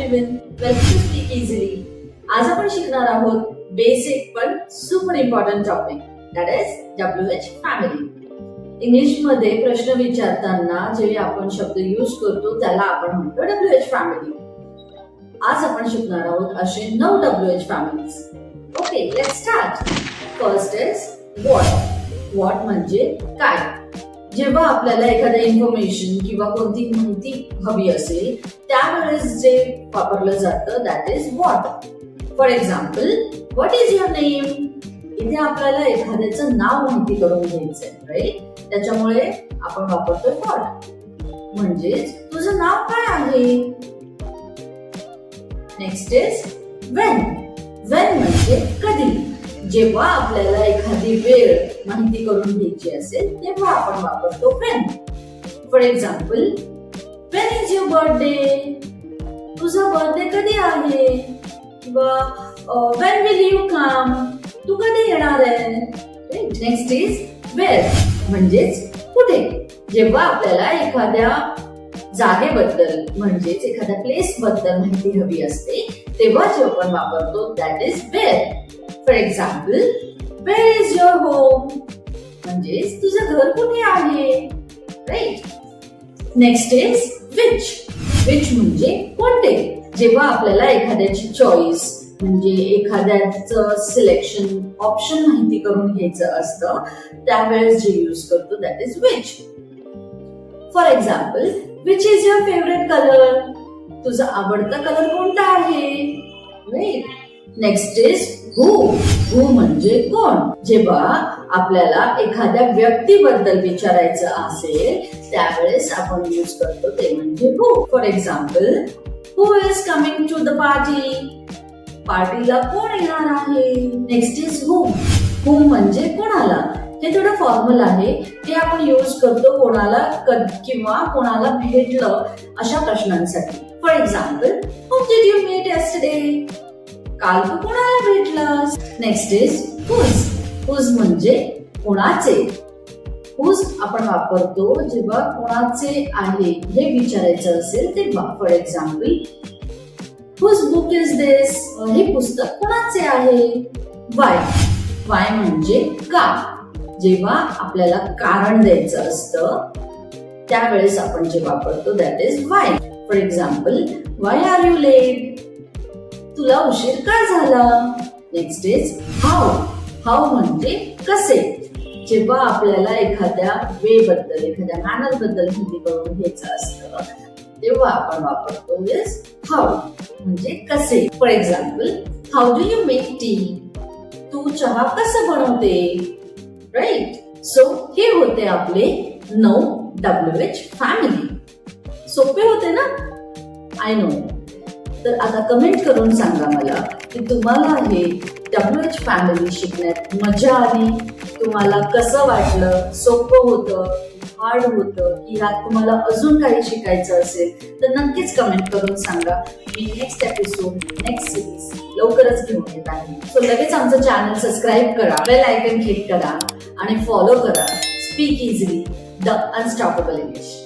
Everyone, welcome to speak easily. आज आपण शिकणार आहोत बेसिक पण super important topic, that is WH फॅमिली. इंग्लिश मध्ये प्रश्न विचारताना जे आपण शब्द यूज करतो त्याला आपण म्हणतो WH फॅमिली. आज आपण शिकणार आहोत असे 9 WH families. Okay, let's start. First is what. What म्हणजे काय. जेव्हा आपल्याला एखाद्या इन्फॉर्मेशन किंवा कोणती माहिती हवी असेल त्यावेळेस जे वापरलं जातं that is what. For example, what is your name. इथे आपल्याला एखाद्याचं नाव माहिती करून घ्यायचंय, राईट. त्याच्यामुळे आपण वापरतोय व्हॉट. म्हणजेच तुझं नाव काय आहे. Next is when. व्हेन म्हणजे कधी. जेव्हा आपल्याला एखादी वेळ माहिती करून घ्यायची असेल तेव्हा आपण वापरतो when. For example, when is your birthday. तुझा बर्थडे कधी आहे. किंवा व्हेन विल यू कम. तू कधी येणार आहे. नेक्स्ट इज वेअर म्हणजेच कुठे. जेव्हा आपल्याला एखाद्या जागेबद्दल म्हणजेच एखाद्या प्लेस बद्दल माहिती हवी असते तेव्हा जे आपण वापरतो that is where. For example, where is your home म्हणजेच तुझं घर कुठे आहे, right. Next is which. Which म्हणजे कोणते. जेव्हा आपल्याला एखाद्याची चॉईस म्हणजे एखाद्याचं सिलेक्शन ऑप्शन माहिती करून घ्यायचं असतं त्यावेळेस जे यूज करतो that is which. For example, which is your favourite colour. तुझा आवडता कलर कोणता आहे, right. Next is who. Who म्हणजे कोण. जेव्हा आपल्याला एखाद्या व्यक्तीबद्दल विचारायचं असेल त्यावेळेस आपण यूज करतो ते म्हणजे who. For example, who is coming to the party. पार्टीला कोण येणार आहे. नेक्स्ट इज हुम. हुम म्हणजे कोणाला. हे थोडं फॉर्मल आहे. हे आपण यूज करतो कोणाला किंवा कोणाला भेटलं अशा प्रश्नांसाठी. For example, whom did you meet yesterday. काल तू कोणाला भेटलास. Next is whose. हुज म्हणजे कोणाचे. हुज आपण वापरतो जेव्हा कोणाचे आहे हे विचारायचं असेल तेव्हा. For example, whose book is this. हे पुस्तक कोणाचे आहे. वाय. वाय म्हणजे का. जेव्हा आपल्याला कारण द्यायचं असतं त्यावेळेस आपण जे वापरतो that is why. For example, why are you late. तुला उशीर का झाला. Next is how. हाऊ म्हणजे कसे. जेव्हा आपल्याला एखाद्या वे बद्दल एखाद्या मॅनर बद्दल माहिती करून घ्यायचं असतं तेव्हा आपण वापरतो इज हाऊ म्हणजे कसे. For example, how do you make tea. तू चहा कसं बनवते, राईट. सो हे होते आपले 9 WH फॅमिली. सोपे होते ना. I know. तर आता कमेंट करून सांगा मला की तुम्हाला हे WH फॅमिली शिकण्यात मजा आली. तुम्हाला कसं वाटलं. सोपं होतं, हार्ड होतं की ह्यात तुम्हाला अजून काही शिकायचं असेल तर नक्कीच कमेंट करून सांगा. मी नेक्स्ट एपिसोड नेक्स्ट सिरीज लवकरच घेऊन येत आहे. सो लगेच आमचं चॅनल सबस्क्राईब करा, बेल आयकन क्लिक करा आणि फॉलो करा speak easily the unstoppable English.